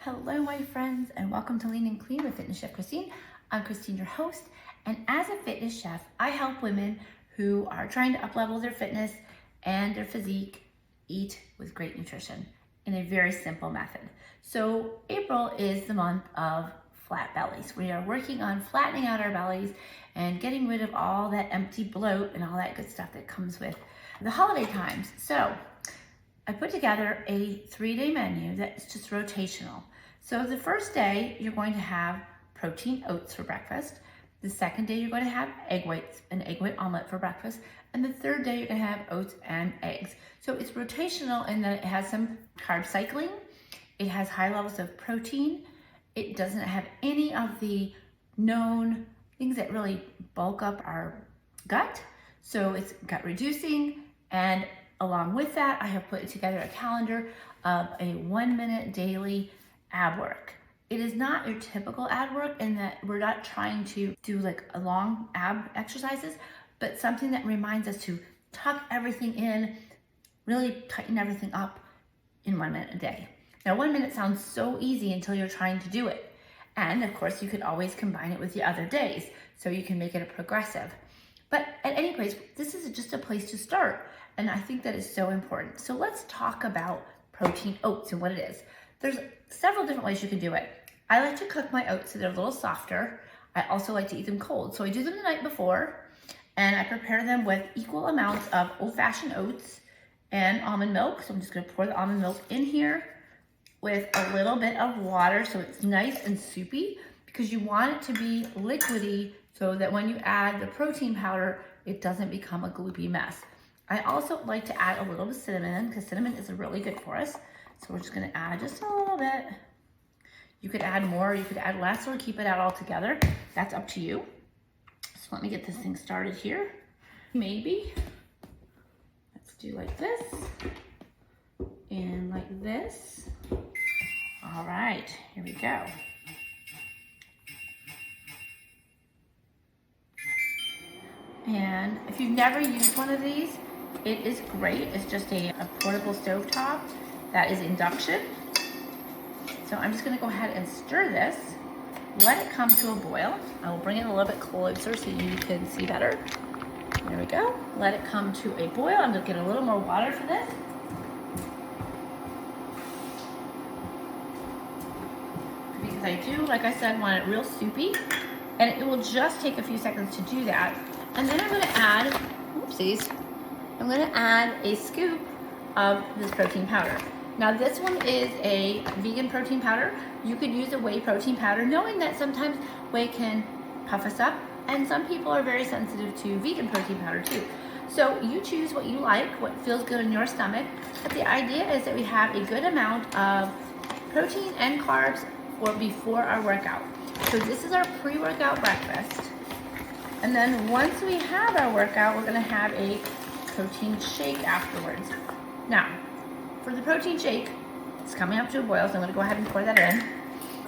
Hello, my friends, and welcome to Lean and Clean with Fitness Chef Christine. I'm Christine, your host, and as a fitness chef, I help women who are trying to up-level their fitness and their physique eat with great nutrition in a very simple method. So April is the month of flat bellies. We are working on flattening out our bellies and getting rid of all that empty bloat and all that good stuff that comes with the holiday times. So I put together a 3-day menu that's just rotational. So the first day, you're going to have protein oats for breakfast. The second day, you're going to have an egg white omelet for breakfast. And the third day, you're going to have oats and eggs. So it's rotational in that it has some carb cycling. It has high levels of protein. It doesn't have any of the known things that really bulk up our gut. So it's gut reducing. And along with that, I have put together a calendar of a 1-minute daily ab work. It is not your typical ab work in that we're not trying to do like a long ab exercises, but something that reminds us to tuck everything in, really tighten everything up in 1 minute a day. Now, 1 minute sounds so easy until you're trying to do it. And of course, you could always combine it with the other days, so you can make it a progressive. But at any place, this is just a place to start. And I think that is so important. So let's talk about protein oats and what it is. There's several different ways you can do it. I like to cook my oats so they're a little softer. I also like to eat them cold. So I do them the night before, and I prepare them with equal amounts of old-fashioned oats and almond milk. So I'm just gonna pour the almond milk in here with a little bit of water so it's nice and soupy, because you want it to be liquidy so that when you add the protein powder, it doesn't become a gloopy mess. I also like to add a little bit of cinnamon, because cinnamon is really good for us. So we're just gonna add just a little bit. You could add more, you could add less, or keep it out all together. That's up to you. So let me get this thing started here. Maybe, let's do like this, and like this. All right, here we go. And if you've never used one of these, it is great. It's just a portable stovetop that is induction. So I'm just gonna go ahead and stir this, let it come to a boil. I will bring it a little bit closer so you can see better. There we go. Let it come to a boil. I'm gonna get a little more water for this. Because I do, like I said, want it real soupy. And it will just take a few seconds to do that. And then I'm gonna add, oopsies, I'm gonna add a scoop of this protein powder. Now this one is a vegan protein powder. You could use a whey protein powder, knowing that sometimes whey can puff us up, and some people are very sensitive to vegan protein powder too. So you choose what you like, what feels good in your stomach, but the idea is that we have a good amount of protein and carbs before our workout. So this is our pre-workout breakfast. And then once we have our workout, we're gonna have a protein shake afterwards. Now, for the protein shake, it's coming up to a boil, so I'm gonna go ahead and pour that in.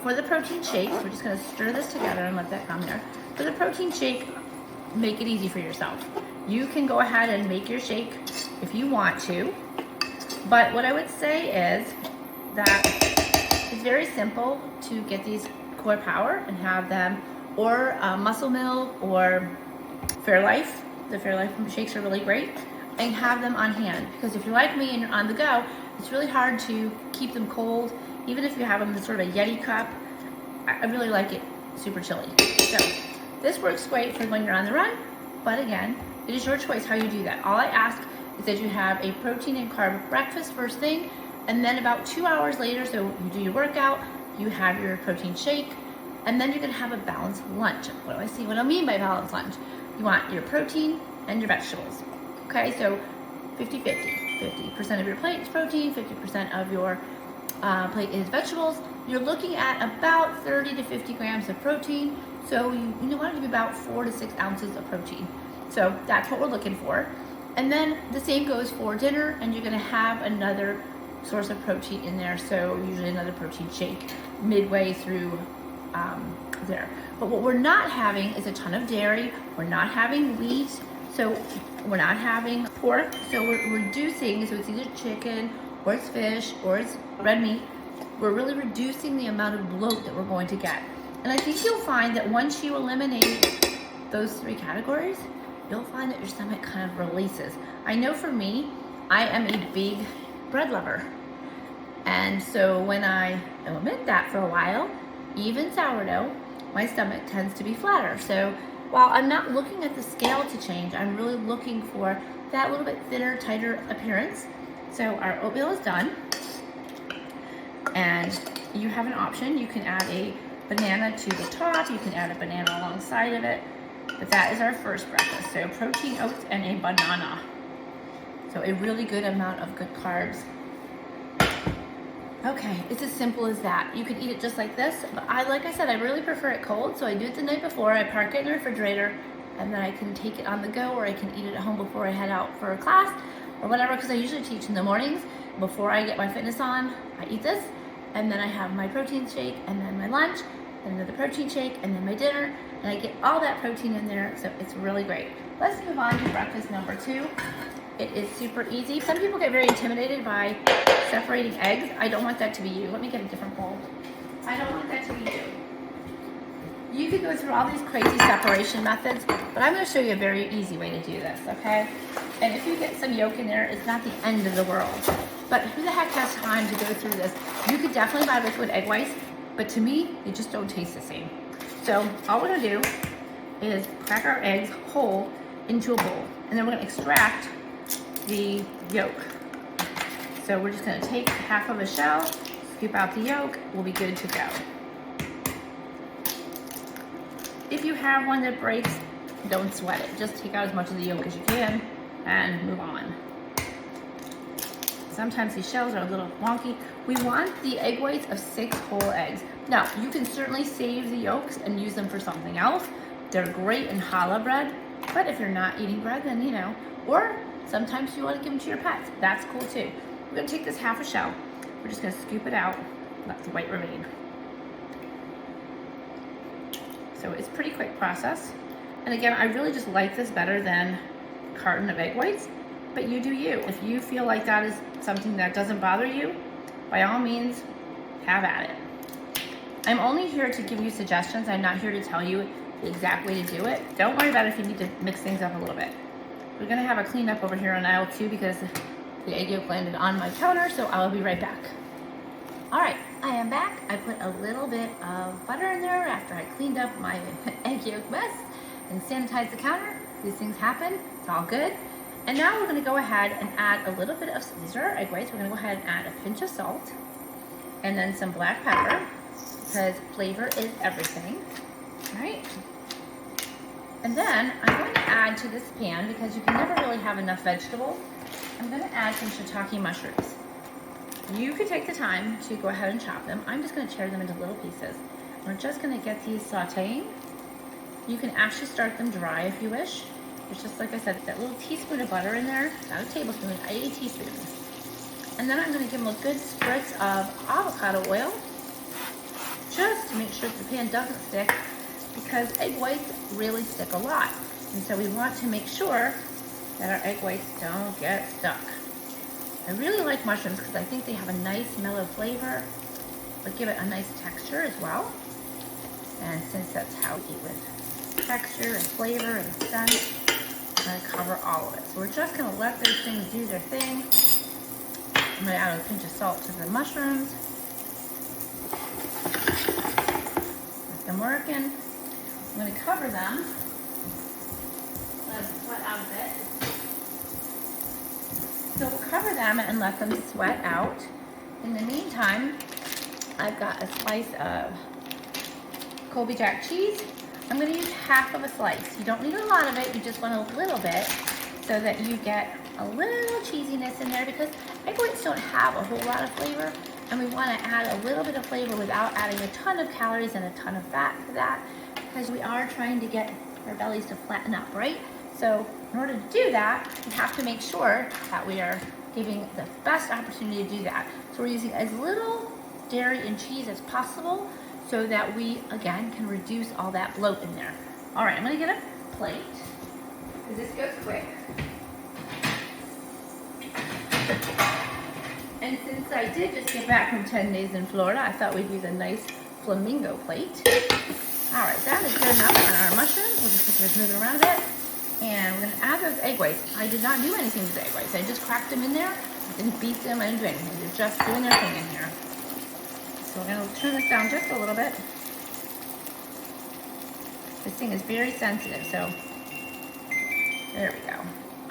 For the protein shake, we're just gonna stir this together and let that come there. For the protein shake, make it easy for yourself. You can go ahead and make your shake if you want to, but what I would say is that it's very simple to get these Core Power and have them, or Muscle Milk or Fairlife. The Fairlife shakes are really great, and have them on hand, because if you're like me and you're on the go, it's really hard to keep them cold. Even if you have them in sort of a Yeti cup, I really like it super chilly. So this works great for when you're on the run, but again, it is your choice how you do that. All I ask is that you have a protein and carb breakfast first thing, and then about 2 hours later, so you do your workout, you have your protein shake, and then you're gonna have a balanced lunch. What do I mean by balanced lunch? You want your protein and your vegetables. Okay, so 50-50. 50% of your plate is protein, 50% of your plate is vegetables. You're looking at about 30 to 50 grams of protein. So you want to give about 4 to 6 ounces of protein. So that's what we're looking for. And then the same goes for dinner, and you're gonna have another source of protein in there. So usually another protein shake midway through there. But what we're not having is a ton of dairy. We're not having wheat. So we're not having pork. So we're reducing, so it's either chicken or it's fish or it's red meat. we're really reducing the amount of bloat that we're going to get. And I think you'll find that once you eliminate those 3 categories, you'll find that your stomach kind of releases. I know for me, I am a big bread lover. And so when I omit that for a while, even sourdough, my stomach tends to be flatter. So while I'm not looking at the scale to change, I'm really looking for that little bit thinner, tighter appearance. So our oatmeal is done. And you have an option. You can add a banana to the top. You can add a banana alongside of it. But that is our first breakfast. So protein, oats, and a banana. So a really good amount of good carbs. Okay, it's as simple as that. You could eat it just like this, but like I said, I really prefer it cold, so I do it the night before. I park it in the refrigerator, and then I can take it on the go, or I can eat it at home before I head out for a class, or whatever, because I usually teach in the mornings. Before I get my fitness on, I eat this, and then I have my protein shake, and then my lunch, and another protein shake, and then my dinner, and I get all that protein in there, so it's really great. Let's move on to breakfast number 2. It is super easy. Some people get very intimidated by separating eggs. I don't want that to be you. Let me get a different bowl. I don't want that to be you. You could go through all these crazy separation methods, but I'm going to show you a very easy way to do this, okay? And if you get some yolk in there, it's not the end of the world. But who the heck has time to go through this? You could definitely buy liquid egg whites, but to me, they just don't taste the same. So all we're going to do is crack our eggs whole into a bowl, and then we're going to extract the yolk. So we're just going to take half of a shell, scoop out the yolk, we'll be good to go. If you have one that breaks, don't sweat it. Just take out as much of the yolk as you can and move on. Sometimes these shells are a little wonky. We want the egg whites of 6 whole eggs. Now, you can certainly save the yolks and use them for something else. They're great in challah bread, but if you're not eating bread, then you know, or sometimes you want to give them to your pets. That's cool too. We're going to take this half a shell. We're just going to scoop it out, let the white remain. So it's a pretty quick process. And again, I really just like this better than a carton of egg whites, but you do you. If you feel like that is something that doesn't bother you, by all means, have at it. I'm only here to give you suggestions. I'm not here to tell you the exact way to do it. Don't worry about it if you need to mix things up a little bit. We're gonna have a cleanup over here on aisle 2 because the egg yolk landed on my counter, so I'll be right back. All right, I am back. I put a little bit of butter in there after I cleaned up my egg yolk mess and sanitized the counter. These things happen, it's all good. And now we're gonna go ahead and add a little bit of, these are our egg whites, we're gonna go ahead and add a pinch of salt and then some black pepper because flavor is everything, right? And then I'm going to add to this pan, because you can never really have enough vegetables, I'm going to add some shiitake mushrooms. You could take the time to go ahead and chop them. I'm just going to tear them into little pieces. We're just going to get these sauteing. You can actually start them dry if you wish. It's just like I said, that little teaspoon of butter in there, not a tablespoon, I ate a teaspoon. And then I'm going to give them a good spritz of avocado oil, just to make sure that the pan doesn't stick, because egg whites really stick a lot. And so we want to make sure that our egg whites don't get stuck. I really like mushrooms because I think they have a nice mellow flavor, but give it a nice texture as well. And since that's how we eat with texture and flavor and scent, I'm going to cover all of it. So we're just going to let those things do their thing. I'm going to add a pinch of salt to the mushrooms. Let them working. I'm going to cover them. Let them sweat out a bit. So we'll cover them and let them sweat out. In the meantime, I've got a slice of Colby Jack cheese. I'm going to use half of a slice. You don't need a lot of it, you just want a little bit so that you get a little cheesiness in there, because egg whites don't have a whole lot of flavor, and we want to add a little bit of flavor without adding a ton of calories and a ton of fat to that, because we are trying to get our bellies to flatten up, right? So in order to do that, we have to make sure that we are giving the best opportunity to do that. So we're using as little dairy and cheese as possible so that we, again, can reduce all that bloat in there. All right, I'm gonna get a plate, because this goes quick. And since I did just get back from 10 days in Florida, I thought we'd use a nice flamingo plate. All right, that is good enough on our mushrooms. We'll just put moving around a bit. And we're gonna add those egg whites. I did not do anything with the egg whites. I just cracked them in there. I didn't beat them, I didn't do anything. They're just doing their thing in here. So we're gonna turn this down just a little bit. This thing is very sensitive, so there we go.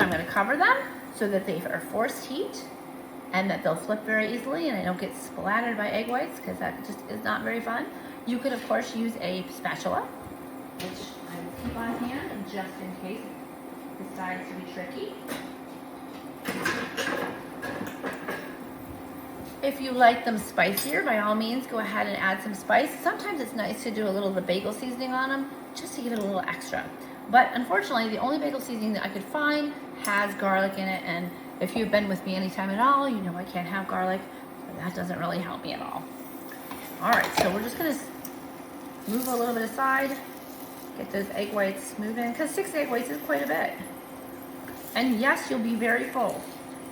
I'm gonna cover them so that they are forced heat and that they'll flip very easily and they don't get splattered by egg whites, because that just is not very fun. You could, of course, use a spatula, which I will keep on hand just in case it decides to be tricky. If you like them spicier, by all means, go ahead and add some spice. Sometimes it's nice to do a little of the bagel seasoning on them, just to give it a little extra. But unfortunately, the only bagel seasoning that I could find has garlic in it, and if you've been with me anytime at all, you know I can't have garlic, and that doesn't really help me at all. All right, so we're just gonna move a little bit aside, get those egg whites moving, because 6 egg whites is quite a bit. And yes, you'll be very full,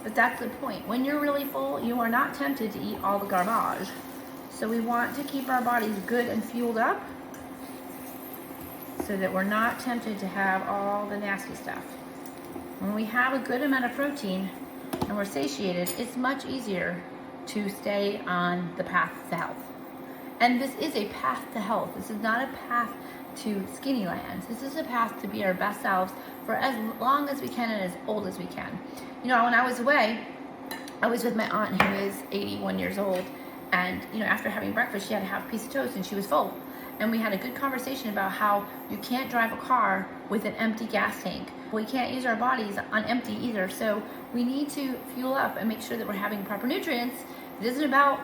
but that's the point. When you're really full, you are not tempted to eat all the garbage. So we want to keep our bodies good and fueled up so that we're not tempted to have all the nasty stuff. When we have a good amount of protein and we're satiated, it's much easier to stay on the path to health. And this is a path to health. This is not a path to skinny land. This is a path to be our best selves for as long as we can and as old as we can. You know, when I was away, I was with my aunt who is 81 years old, and you know, after having breakfast, she had to have a piece of toast and she was full. And we had a good conversation about how you can't drive a car with an empty gas tank. We can't use our bodies on empty either. So we need to fuel up and make sure that we're having proper nutrients. It isn't about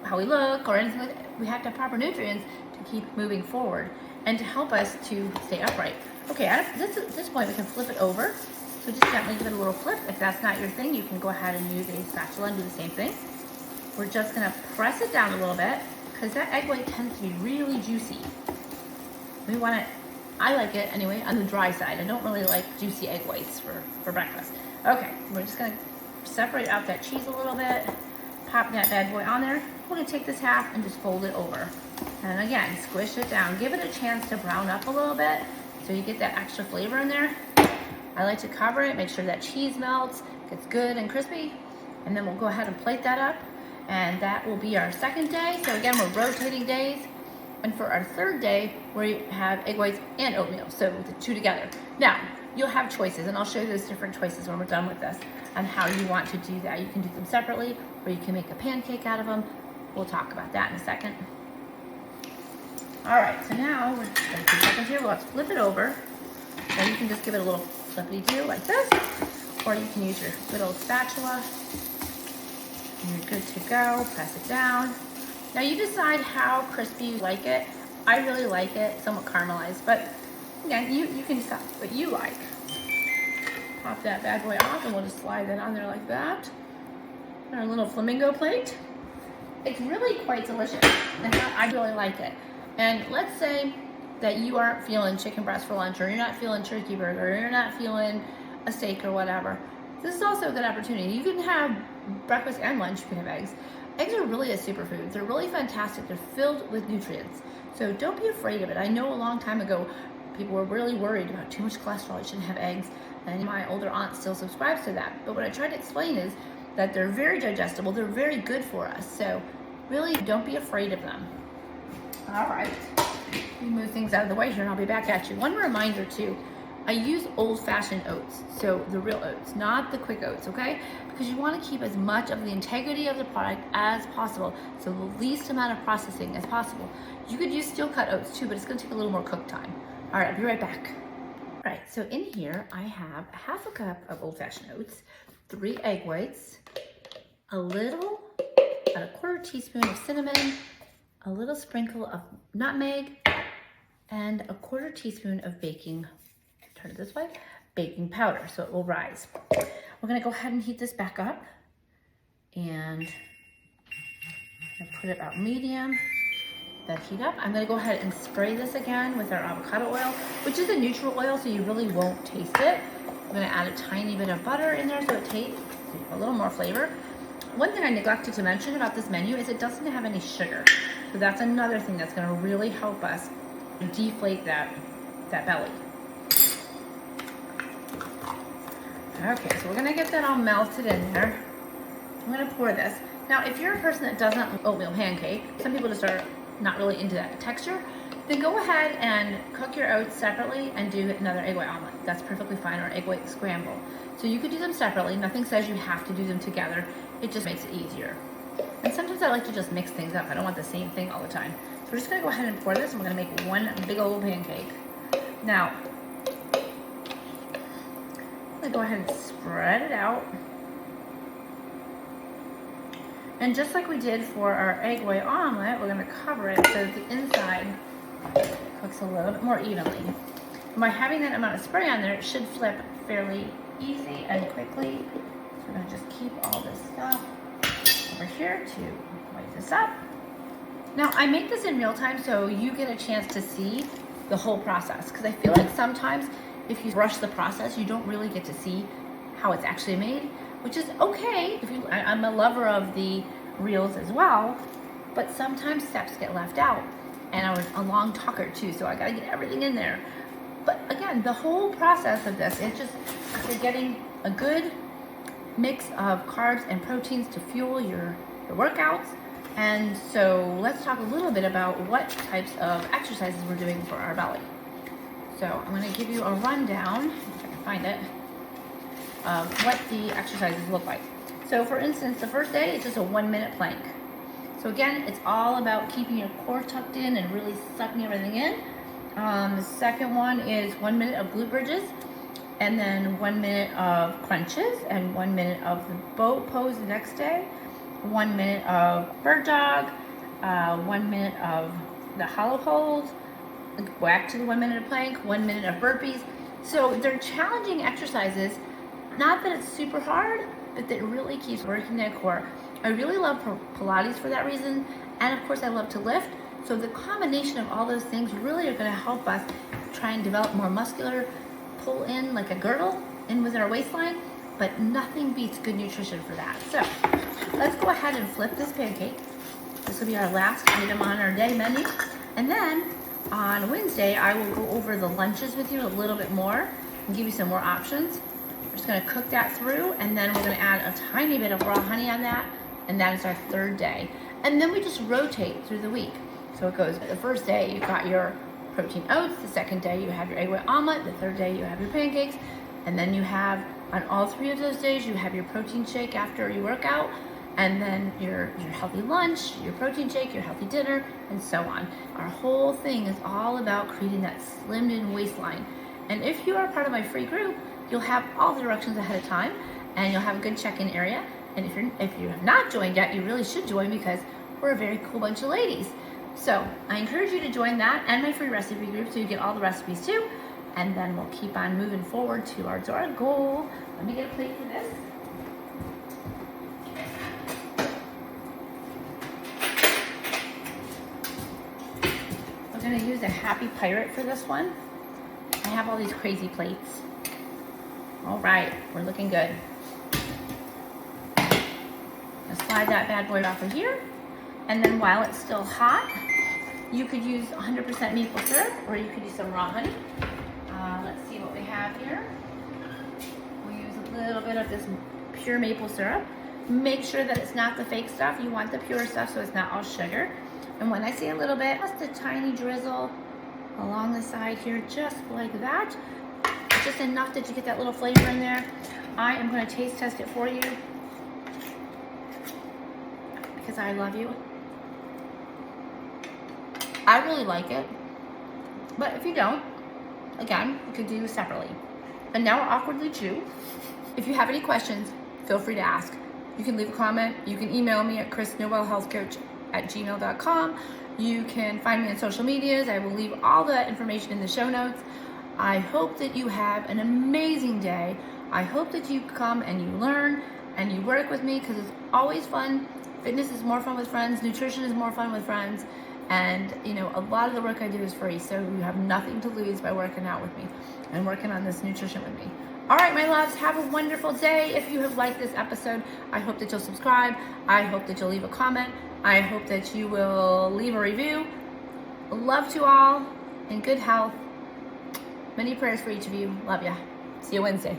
how we look or anything like that. We have to have proper nutrients to keep moving forward and to help us to stay upright. Okay, at this point, we can flip it over. So just gently give it a little flip. If that's not your thing, you can go ahead and use a spatula and do the same thing. We're just gonna press it down a little bit, because that egg white tends to be really juicy. We want it, I like it anyway, on the dry side. I don't really like juicy egg whites for breakfast. Okay, we're just gonna separate out that cheese a little bit, pop that bad boy on there. We're gonna take this half and just fold it over. And again, squish it down. Give it a chance to brown up a little bit so you get that extra flavor in there. I like to cover it, make sure that cheese melts, gets good and crispy, and then we'll go ahead and plate that up. And that will be our second day. So again, we're rotating days. And for our third day, we have egg whites and oatmeal, so the 2 together. Now, you'll have choices, and I'll show you those different choices when we're done with this on how you want to do that. You can do them separately, or you can make a pancake out of them. We'll talk about that in a second. All right, so now we're just gonna 2 seconds here. Let's flip it over. So you can just give it a little flippity-do like this, or you can use your good old spatula. And you're good to go. Press it down. Now you decide how crispy you like it. I really like it somewhat caramelized, but again, you can decide what you like. Pop that bad boy off, and we'll just slide that on there like that. Our little flamingo plate. It's really quite delicious, and I really like it. And let's say that you aren't feeling chicken breast for lunch, or you're not feeling turkey burger, or you're not feeling a steak or whatever. This is also a good opportunity. You can have breakfast and lunch. You can have eggs. Eggs are really a superfood. They're really fantastic. They're filled with nutrients. So don't be afraid of it. I know a long time ago, people were really worried about too much cholesterol. You shouldn't have eggs. And my older aunt still subscribes to that. But what I try to explain is that they're very digestible. They're very good for us. So really don't be afraid of them. All right. Let me move things out of the way here and I'll be back at you. One reminder too. I use old-fashioned oats, so the real oats, not the quick oats, okay? Because you want to keep as much of the integrity of the product as possible, so the least amount of processing as possible. You could use steel-cut oats too, but it's going to take a little more cook time. All right, I'll be right back. All right, so in here I have a 1/2 cup of old-fashioned oats, 3 egg whites, about a 1/4 teaspoon of cinnamon, a little sprinkle of nutmeg, and a 1/4 teaspoon of baking powder, so it will rise. We're gonna go ahead and heat this back up, and I'm gonna put it about medium. That heat up. I'm gonna go ahead and spray this again with our avocado oil, which is a neutral oil, so you really won't taste it. I'm gonna add a tiny bit of butter in there so it tastes a little more flavor. one thing I neglected to mention about this menu is it doesn't have any sugar. So that's another thing that's gonna really help us deflate that belly. Okay, so we're gonna get that all melted in there. I'm gonna pour this. Now, if you're a person that doesn't like oatmeal pancake, some people just are not really into that texture, then go ahead and cook your oats separately and do another egg white omelet. That's perfectly fine, or egg white scramble. So you could do them separately. Nothing says you have to do them together. It just makes it easier. And sometimes I like to just mix things up. I don't want the same thing all the time. So we're just gonna go ahead and pour this, and we're gonna make one big old pancake. Now, I'm gonna go ahead and spread it out. And just like we did for our egg white omelet, we're gonna cover it so that the inside cooks a little bit more evenly. And by having that amount of spray on there, it should flip fairly easy and quickly. So we're gonna just keep all this stuff over here to white this up. Now, I make this in real time so you get a chance to see the whole process, because I feel like sometimes if you rush the process, you don't really get to see how it's actually made, which is okay. I'm a lover of the reels as well, but sometimes steps get left out. And I was a long talker too, so I gotta get everything in there. But again, the whole process of this, you're getting a good mix of carbs and proteins to fuel your workouts. And so let's talk a little bit about what types of exercises we're doing for our belly. So I'm gonna give you a rundown, if I can find it, of what the exercises look like. So for instance, the first day is just a 1-minute plank. So again, it's all about keeping your core tucked in and really sucking everything in. The second one is 1 minute of glute bridges, and then 1 minute of crunches, and 1 minute of the boat pose the next day, 1 minute of bird dog, 1 minute of the hollow hold, back to the 1 minute of plank, 1 minute of burpees. So they're challenging exercises, not that it's super hard, but that really keeps working that core. I really love Pilates for that reason, and of course I love to lift. So the combination of all those things really are gonna help us try and develop more muscular pull in, like a girdle in within our waistline, but nothing beats good nutrition for that. So let's go ahead and flip this pancake. This will be our last item on our day menu. And then on Wednesday, I will go over the lunches with you a little bit more and give you some more options. We're just gonna cook that through, and then we're gonna add a tiny bit of raw honey on that, and that is our third day. And then we just rotate through the week. So it goes, the first day you've got your protein oats, the second day you have your egg white omelet, the third day you have your pancakes, and then you have, on all 3 of those days, you have your protein shake after you work out, and then your healthy lunch, your protein shake, your healthy dinner, and so on. Our whole thing is all about creating that slimmed in waistline. And if you are part of my free group, you'll have all the directions ahead of time, and you'll have a good check-in area. And if you have not joined yet, you really should join, because we're a very cool bunch of ladies. So I encourage you to join that and my free recipe group so you get all the recipes too. And then we'll keep on moving forward to our goal. Let me get a plate for this. We're gonna use a Happy Pirate for this one. I have all these crazy plates. All right, we're looking good. I'll slide that bad boy off of here. And then while it's still hot, you could use 100% maple syrup, or you could use some raw honey. Let's see what we have here. We'll use a little bit of this pure maple syrup. Make sure that it's not the fake stuff. You want the pure stuff so it's not all sugar. And when I say a little bit, just a tiny drizzle along the side here, just like that. Just enough that you get that little flavor in there. I am going to taste test it for you, because I love you. I really like it, but if you don't, again, you could do separately. And now we're awkwardly chew. If you have any questions, feel free to ask. You can leave a comment. You can email me at chrisnowellhealthcoach@gmail.com. You can find me on social medias. I will leave all the information in the show notes. I hope that you have an amazing day. I hope that you come and you learn and you work with me, because it's always fun. Fitness is more fun with friends. Nutrition is more fun with friends. And a lot of the work I do is free, so you have nothing to lose by working out with me and working on this nutrition with me. All right, my loves, have a wonderful day. If you have liked this episode, I hope that you'll subscribe. I hope that you'll leave a comment. I hope that you will leave a review. Love to all, and good health. Many prayers for each of you. Love ya. See you Wednesday.